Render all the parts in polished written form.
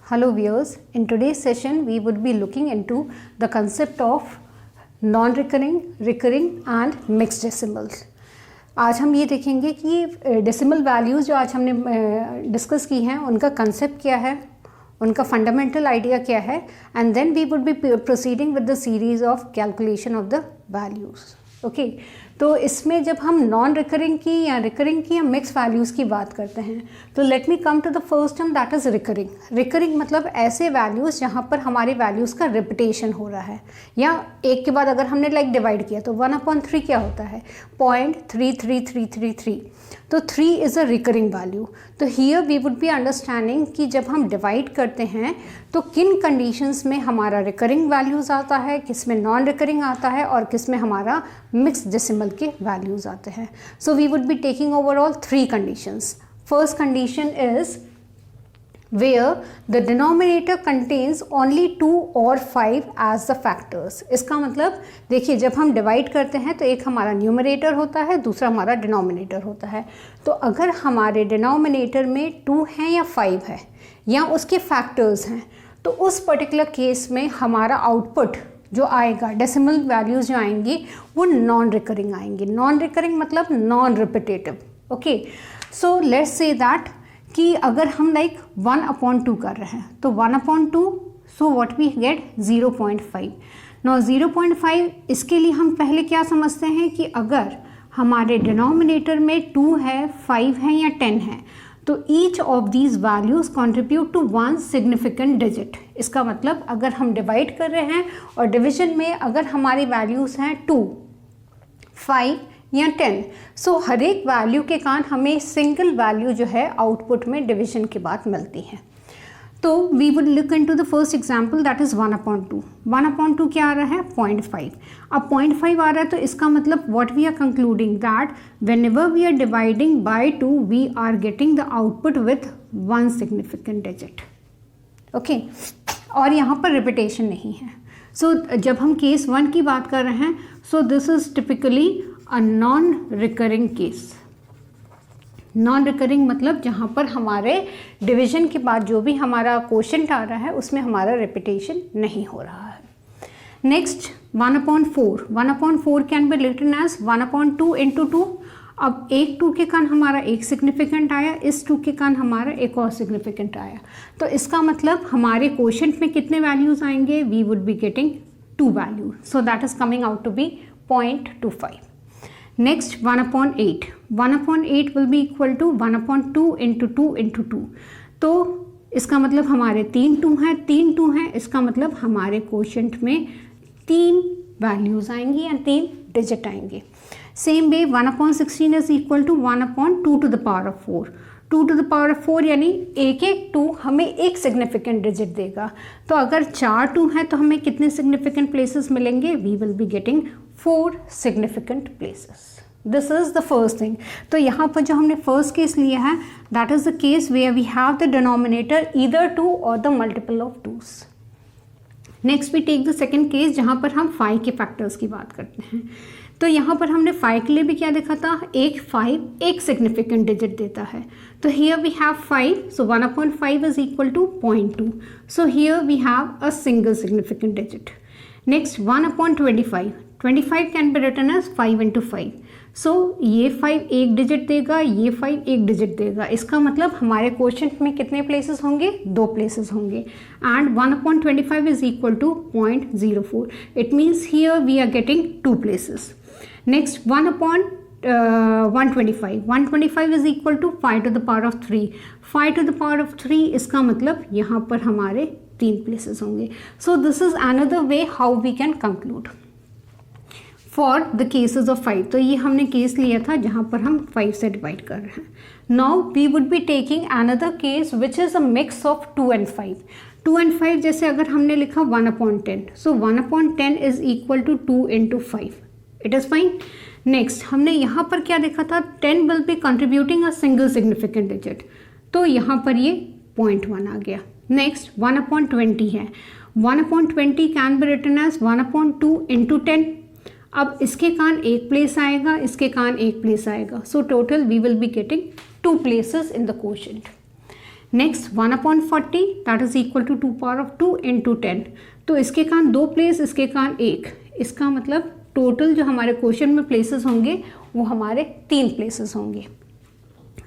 Hello viewers, in today's session we would be looking into the concept of non-recurring, recurring and mixed decimals. आज हम ये देखेंगे कि decimal values जो आज हमने डिस्कस की हैं उनका कंसेप्ट क्या है, उनका फंडामेंटल आइडिया क्या है, and then we would be proceeding with the series of calculation of the values. Okay, तो इसमें जब हम नॉन रिकरिंग की या रिकरिंग की या मिक्स वैल्यूज़ की बात करते हैं तो let me come to the first term that is recurring. Recurring मतलब ऐसे वैल्यूज़ जहाँ पर हमारी वैल्यूज़ का रिपीटेशन हो रहा है, या एक के बाद अगर हमने लाइक डिवाइड किया तो 1/3 क्या होता है, 0.33333. तो 3 इज़ अ रिकरिंग वैल्यू. तो here we would be understanding कि जब हम डिवाइड करते हैं तो किन कंडीशंस में हमारा रिकरिंग वैल्यूज़ आता है, किस में नॉन रिकरिंग आता है और किस में हमारा मिक्स डेसिमल के वैल्यूज़ आते हैं. So we would be taking overall 3 conditions. First condition is where the denominator contains only 2 or 5 as the factors. इसका मतलब देखिए, जब हम डिवाइड करते हैं तो एक हमारा न्यूमरेटर होता है, दूसरा हमारा डिनोमिनेटर होता है. तो अगर हमारे डिनोमिनेटर में 2 है या 5 है या उसके फैक्टर्स हैं तो उस पर्टिकुलर केस में हमारा आउटपुट जो आएगा, डेसिमल वैल्यूज़ जो आएंगी वो नॉन रिकरिंग आएंगी. नॉन रिकरिंग मतलब non repetitive. Okay, so let's say that कि अगर हम लाइक 1/2 कर रहे हैं तो 1/2, so what we get 0.5. Now 0.5 इसके लिए हम पहले क्या समझते हैं कि अगर हमारे डिनोमिनेटर में 2 है, 5 है या 10 है तो each of these values contribute to 1 significant digit. इसका मतलब अगर हम डिवाइड कर रहे हैं और डिवीजन में अगर हमारी वैल्यूज़ हैं 2, 5 या 10, सो हर एक वैल्यू के कारण हमें सिंगल वैल्यू जो है आउटपुट में डिवीजन के बाद मिलती है. तो we would look into the first example that is 1/2. 1/2 क्या आ रहा है, 0.5. अब 0.5 आ रहा है तो इसका मतलब what we are concluding that whenever we are dividing by 2 we are getting the output with 1 significant digit. Okay, और यहाँ पर रिपीटेशन नहीं है. सो जब हम केस 1 की बात कर रहे हैं, सो this is typically a non recurring case. Non recurring मतलब जहाँ पर हमारे डिवीजन के बाद जो भी हमारा क्वोशंट आ रहा है उसमें हमारा रिपीटेशन नहीं हो रहा है. Next 1/4. 1/4 can be written as 1/2 into 2. अब एक 2 के कारण हमारा एक सिग्निफिकेंट आया, इस 2 के कारण हमारा एक और सिग्निफिकेंट आया. तो इसका मतलब हमारे क्वोशंट में कितने वैल्यूज़ आएंगे, we would be getting 2 value. So that is coming out to be 0.25. Next 1/8. 1/8 will be equal to 1/2 into 2 into 2. तो इसका मतलब हमारे 3 2 हैं, 3 2 हैं, इसका मतलब हमारे क्वोशंट में 3 वैल्यूज़ आएंगी या 3 डिजिट आएंगे. Same way 1/16 is equal to 1/2 to the power of 4. 2 to the power of 4 यानी एक 2 हमें एक सिग्निफिकेंट डिजिट देगा. तो अगर 4 2 हैं तो हमें कितने सिग्निफिकेंट प्लेसेस मिलेंगे, we will be getting 4 significant places. This is the first thing. तो यहाँ पर जो हमने फर्स्ट केस लिया है that is the case where we have the denominator either 2 or the multiple of 2's. Next we take the second case जहाँ पर हम 5 के फैक्टर्स की बात करते हैं. तो यहाँ पर हमने 5 के लिए भी क्या देखा था, एक 5 एक सिग्निफिकेंट डिजिट देता है. तो here we have 5, so 1/5 is equal to 0.2. So here we have a single significant digit. Next 1/25. 25 can be written as 5 into 5. So ये 5 एक डिजिट देगा, ये 5 एक डिजिट देगा. इसका मतलब हमारे क्वोशंट में कितने प्लेसेस होंगे, 2 प्लेसेस होंगे. And 1/25 is equal to 0.04. It means here we are getting 2 places. Next 1/125. 125 is equal to 5 to the power of 3. 5 to the power of 3 इसका मतलब यहाँ पर हमारे 3 प्लेसेस होंगे. So this is another way how we can conclude for the cases of 5. तो ये हमने case लिया था जहाँ पर हम 5 से डिवाइड कर रहे हैं. Now we would be taking another case which is a mix of 2 and 5. 2 and 5 जैसे अगर हमने लिखा 1/10, so 1/10 is equal to 2 into 5. It is fine. Next हमने यहाँ पर क्या देखा था, 10 will be contributing a single significant digit. तो यहाँ पर ये 0.1 आ गया. नेक्स्ट 1/20 है. 1/20 can be written as 1/2 into 10. अब इसके कारण एक प्लेस आएगा, इसके कारण एक प्लेस आएगा. So total we will be getting 2 places in the quotient. Next 1/40 that is equal to 2 power of 2 into 10। तो इसके कान 2 प्लेस, इसके कान 1, इसका मतलब टोटल जो हमारे क्वेश्चन में प्लेसेस होंगे वो हमारे 3 प्लेसेस होंगे।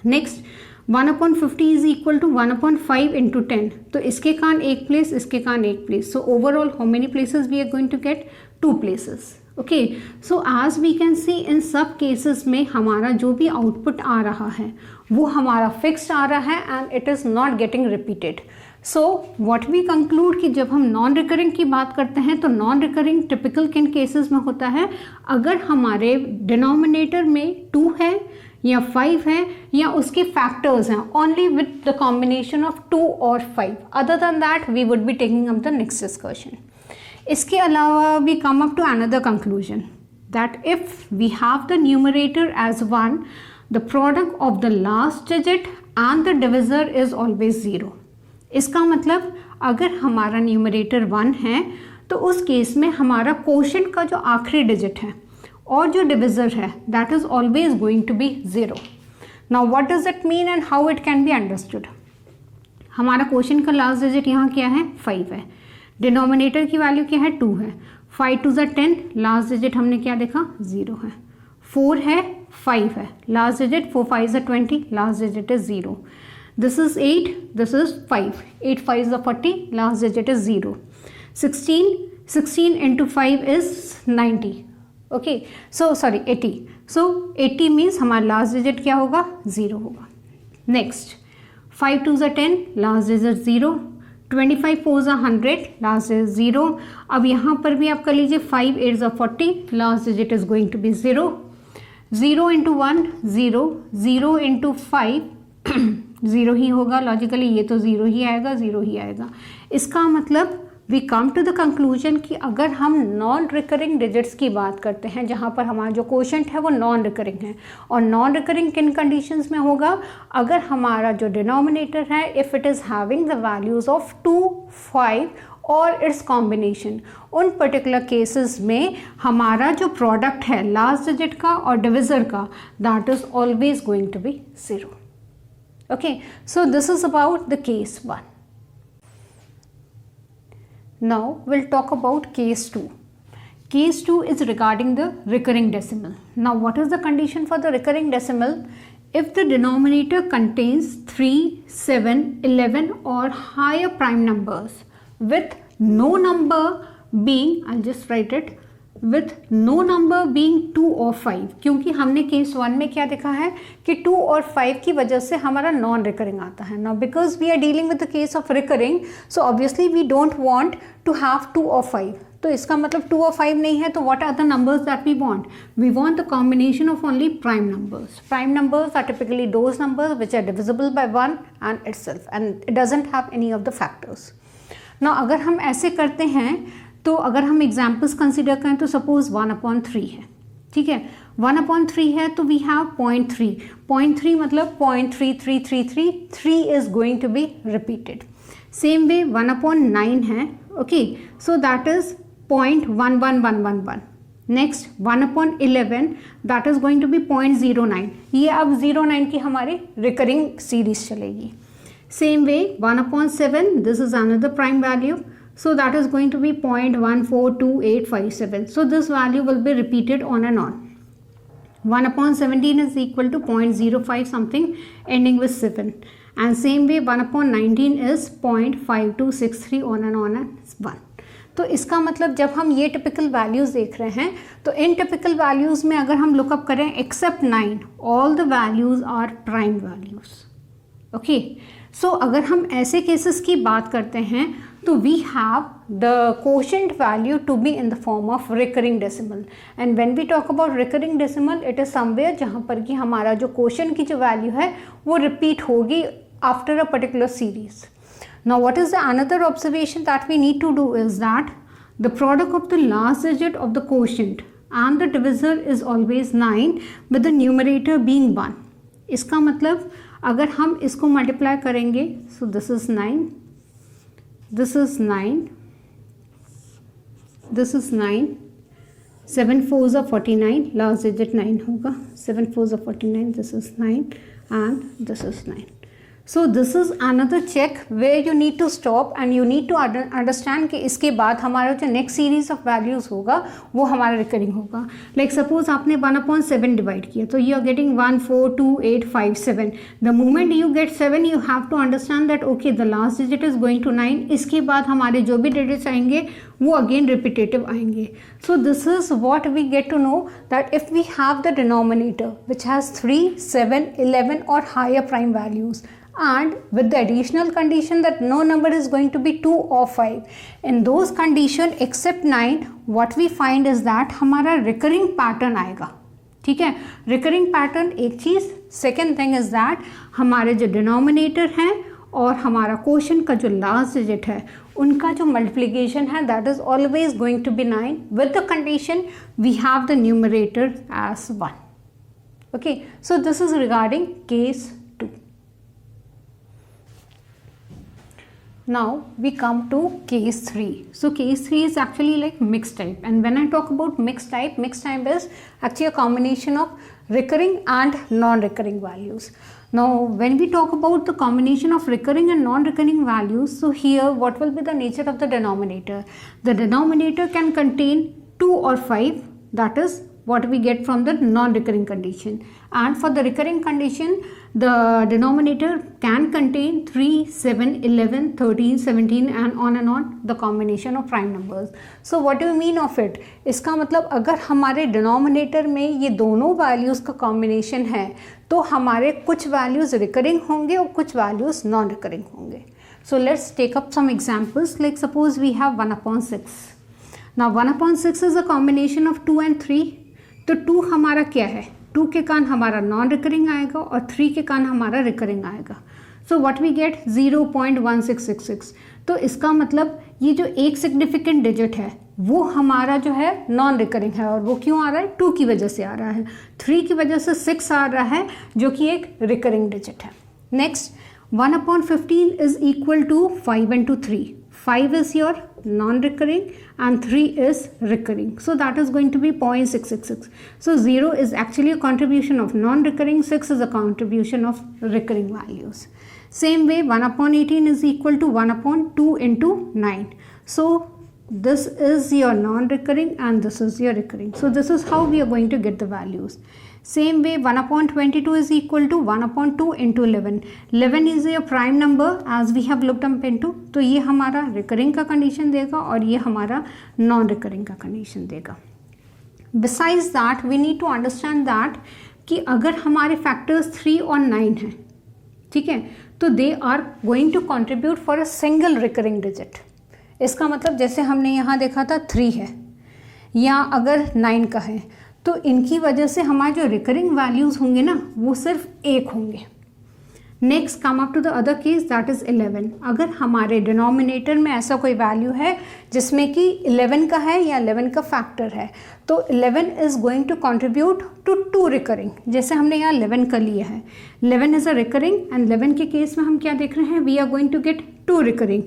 Next 1/50 is equal to 1/5 into 10। तो इसके कान 1 प्लेस, इसके कान 1 place. So overall how many places we are going to get? 2 places. Okay, so as we can see in सब केसेस में हमारा जो भी आउटपुट आ रहा है वो हमारा फिक्स्ड आ रहा है and it is not getting repeated. So what we conclude कि जब हम नॉन रिकरिंग की बात करते हैं तो नॉन रिकरिंग टिपिकल किन केसेस में होता है? अगर हमारे डिनोमिनेटर में 2 है या 5 है या उसके फैक्टर्स हैं only with the combination of 2 और 5। Other than that we would be taking up the next discussion. इसके अलावा we come up to another conclusion that if we have the numerator as 1, the product of the last digit and the divisor is always 0। इसका मतलब अगर हमारा numerator 1 है तो उस case में हमारा क्वोशंट का जो आखिरी डिजिट है और जो डिविजर है that is always going to be 0। Now what does it mean and how it can be understood? हमारा क्वोशंट का लास्ट डिजिट यहाँ क्या है? 5 है। डिनोमिनेटर की वैल्यू क्या है? 2 है। 5 2 ज़ा 10, लास्ट डिजिट हमने क्या देखा? 0 है। 4 है, 5 है, लास्ट डिजिट 4 5 ज़ा 20, last digit is 0। This is 8, this is 5, 8 5 is 40, last digit is 0. 16 into 5 is 90. Okay, so sorry 80. So 80 means हमारा last digit क्या होगा? 0 होगा। Next 5 2 is 10, last digit 0. 25 4 is 100, last is 0. अब यहाँ पर भी आप कर लीजिए 5 8 is 40, last digit is going to be 0. 0 into 1 0, 0 into 5 0 ही होगा लॉजिकली, ये तो 0 ही आएगा, 0 ही आएगा। इसका मतलब we come to the conclusion कि अगर हम नॉन रिकरिंग डिजिट्स की बात करते हैं जहाँ पर हमारा जो क्वोशंट है वो नॉन रिकरिंग है, और नॉन रिकरिंग किन कंडीशंस में होगा? अगर हमारा जो डिनोमिनेटर है if it is having the values of 2 5 और इट्स कॉम्बिनेशन, उन पर्टिकुलर केसेस में हमारा जो प्रोडक्ट है लास्ट डिजिट का और डिविज़र का that is always going to be 0. Okay, so this is about the case 1. Now we'll talk about case 2. Case 2 is regarding the recurring decimal. Now what is the condition for the recurring decimal? If the denominator contains 3, 7, 11 or higher prime numbers with no number being, I'll just write it, with no number being 2 or 5, क्योंकि हमने case 1 में क्या देखा है कि 2 और 5 की वजह से हमारा नॉन रिकरिंग आता है। Now because we are dealing with the case of recurring, so obviously we don't want to have 2 और 5। तो इसका मतलब 2 और 5 नहीं है, तो what are the numbers that we want? We want the combination of only prime numbers. Prime numbers are typically those numbers which are divisible by 1 and itself and it doesn't have any of the factors. Now अगर हम ऐसे करते हैं तो अगर हम examples consider करें तो सपोज 1/3 है, ठीक है, 1/3 है तो वी हैव 0.3. 0.3 मतलब 0.3333, 3 is going to be repeated. Same way 1/9 है, okay, so that is 0.11111. Next 1/11 that is going to be 0.09. ये अब 09 की हमारी रिकरिंग सीरीज चलेगी. Same way 1/7 this is another prime value. So that is going to be 0.142857. So this value will be repeated on and on. 1/17 is equal to 0.05 something ending with 7. And same way 1/19 is 0.5263 on and 1. तो इसका मतलब जब हम ये typical values देख रहे हैं तो इन टिपिकल वैल्यूज़ में अगर हम लुकअप करें except 9 all the values are prime values. Okay, so अगर हम ऐसे केसेस की बात करते हैं तो we have the quotient value to be in the form of recurring decimal. And when we talk about recurring decimal it is somewhere जहाँ पर कि हमारा जो क्वोशंट की जो वैल्यू है वो रिपीट होगी after a particular series. Now what is the another observation that we need to do is that the product of the last digit of the quotient and the divisor is always 9 with the numerator being 1. इसका मतलब अगर हम इसको multiply करेंगे so this is 9, this is 9, this is 9, 7 4s are 49, last digit 9 होगा, 7 4s are 49, this is 9 and this is 9. So this is another check where you need to stop and you need to understand कि इसके बाद हमारा जो next series of values होगा वो हमारा recurring होगा. लाइक सपोज आपने 1/7 डिवाइड किया, तो you are getting 1 4 2 8 5 7. The moment you get 7 you have to understand that okay the last digit is going to 9. इसके बाद हमारे जो भी डिजिट्स आएंगे वो अगेन रिपीटेटिव आएंगे. So this is what we get to know that if we have the denominator which has 3 7 11 और higher prime values and with the additional condition that no number is going to be 2 or 5. In those condition except 9 what we find is that हमारा recurring pattern आएगा. ठीक है, recurring pattern एक चीज़. second thing is that हमारे जो denominator हैं और हमारा क्वेश्चन का जो लास्ट डिजिट है उनका जो मल्टीप्लिकेशन है that is always going to be 9 with the condition we have the numerator as 1. Okay, so this is regarding case. Now we come to case 3. So case 3 is actually like mixed type, and when I talk about mixed type is actually a combination of recurring and non-recurring values. Now when we talk about the combination of recurring and non-recurring values, so here what will be the nature of the denominator? The denominator can contain 2 or 5, that is what we get from the non-recurring condition, and for the recurring condition the denominator can contain 3 7 11 13 17 and on the combination of prime numbers. So what do you mean of it? इसका मतलब अगर हमारे denominator में ये दोनों values का combination है तो हमारे कुछ values recurring होंगे और कुछ values non-recurring होंगे. So let's take up some examples. Like suppose we have 1/6. Now 1/6 is a combination of 2 and 3. तो 2 हमारा क्या है? 2 के कारण हमारा नॉन रिकरिंग आएगा और 3 के कारण हमारा रिकरिंग आएगा. So what we get 0.1666. तो इसका मतलब ये जो एक सिग्निफिकेंट डिजिट है वो हमारा जो है नॉन रिकरिंग है. और वो क्यों आ रहा है? 2 की वजह से आ रहा है. 3 की वजह से 6 आ रहा है जो कि एक रिकरिंग डिजिट है. Next 1/15 is equal to 5 into 3. 5 is your non-recurring and 3 is recurring. So that is going to be 0.666. So 0 is actually a contribution of non-recurring, 6 is a contribution of recurring values. Same way 1/18 is equal to 1/2 into 9. So this is your non-recurring and this is your recurring. So this is how we are going to get the values. Same way 1/22 is equal to 1/2 into 11. 11 is a prime number as we have looked up into. तो ये हमारा recurring का condition देगा और ये हमारा non-recurring का condition देगा. Besides that we need to understand that कि अगर हमारे factors 3 और 9 हैं, ठीक है, तो they are going to contribute for a single recurring digit. इसका मतलब जैसे हमने यहाँ देखा था 3 है या अगर 9 का है तो इनकी वजह से हमारे जो रिकरिंग वैल्यूज़ होंगे ना वो सिर्फ 1 होंगे. Next come up to the other case that is 11. अगर हमारे डिनोमिनेटर में ऐसा कोई वैल्यू है जिसमें कि 11 का है या 11 का फैक्टर है तो 11 is going to contribute to 2 recurring. जैसे हमने यहाँ 11 का लिया है, 11 इज़ अ रिकरिंग एंड 11 के केस में हम क्या देख रहे हैं? We are going to get 2 recurring.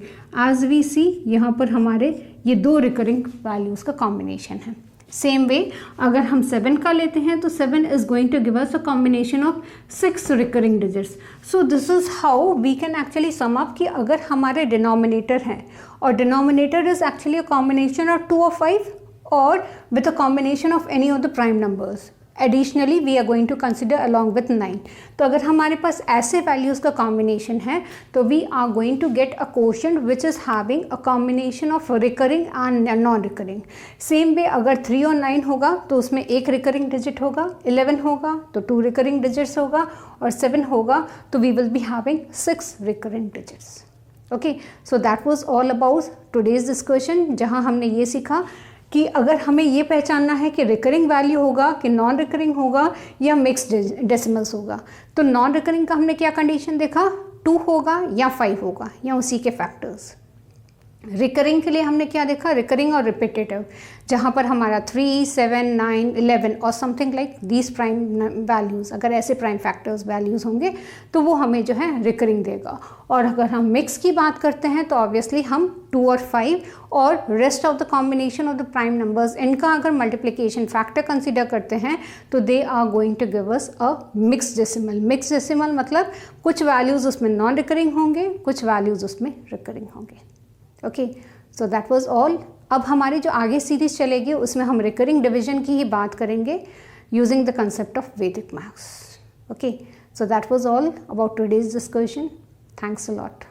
As we see यहाँ पर हमारे ये 2 रिकरिंग वैल्यूज़ का कॉम्बिनेशन है. सेम वे अगर हम 7 का लेते हैं तो 7 is going to give us a combination of 6 recurring digits. So this is how we can actually sum up कि अगर हमारे डिनोमिनेटर हैं और denominator is actually a combination of 2 और 5 और with a combination of any of the prime numbers. Additionally we are going to consider along with 9. तो अगर हमारे पास ऐसे वैल्यूज़ का कॉम्बिनेशन है तो we are going to get a quotient which is having a combination of recurring and non recurring. Same way अगर 3 और 9 होगा तो उसमें एक रिकरिंग डिजिट होगा, 11 होगा तो 2 रिकरिंग डिजिट्स होगा और 7 होगा तो we will be having 6 recurring digits. Okay, so that was all about today's discussion, जहाँ हमने ये सीखा कि अगर हमें ये पहचानना है कि रिकरिंग वैल्यू होगा कि नॉन रिकरिंग होगा या मिक्स्ड डेसिमल्स होगा. तो नॉन रिकरिंग का हमने क्या कंडीशन देखा? 2 होगा या 5 होगा या उसी के फैक्टर्स. रिकरिंग के लिए हमने क्या देखा, रिकरिंग और रिपीटेटिव, जहाँ पर हमारा 3, 7, 9, 11 और something like these prime values, अगर ऐसे प्राइम फैक्टर्स वैल्यूज़ होंगे तो वो हमें जो है रिकरिंग देगा। और अगर हम मिक्स की बात करते हैं तो ऑब्वियसली हम 2 और 5 और rest of the combination of the prime numbers, इनका अगर मल्टीप्लिकेशन फैक्टर कंसिडर करते हैं तो they are going to give us a mix decimal. Mix decimal मतलब कुछ वैल्यूज़ उसमें नॉन रिकरिंग होंगे, कुछ वैल्यूज़ उसमें रिकरिंग होंगे। Okay, so that was all. अब हमारी जो आगे सीरीज चलेगी उसमें हम रिकरिंग डिवीजन की ही बात करेंगे यूजिंग द कंसेप्ट ऑफ वैदिक maths. Okay, so that was all about today's discussion. Thanks a lot.